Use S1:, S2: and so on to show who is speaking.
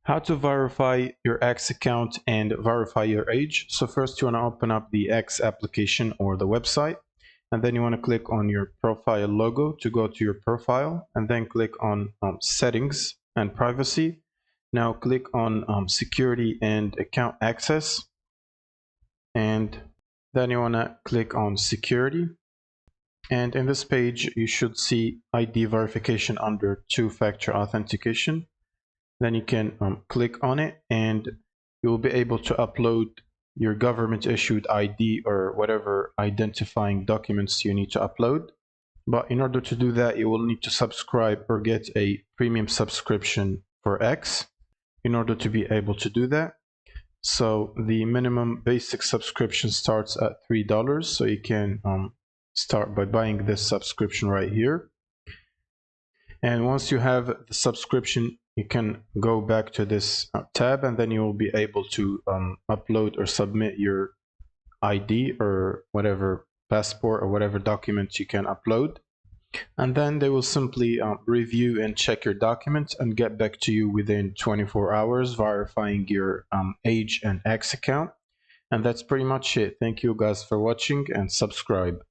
S1: How to verify your X account and verify your age. So first you want to open up the X application or the website, and then you want to click on your profile logo to go to your profile, and then click on settings and privacy. Now click on security and account access, and then you want to click on security. And in this page, you should see ID verification under two-factor authentication. Then you can click on it, and you will be able to upload your government issued ID or whatever identifying documents you need to upload. But in order to do that, you will need to subscribe or get a premium subscription for X in order to be able to do that. So the minimum basic subscription starts at $3. So you can start by buying this subscription right here. And once you have the subscription, you can go back to this tab, and then you will be able to upload or submit your ID or whatever passport or whatever documents you can upload. And then they will simply review and check your documents and get back to you within 24 hours, verifying your age and X account. And that's pretty much it. Thank you guys for watching, and subscribe.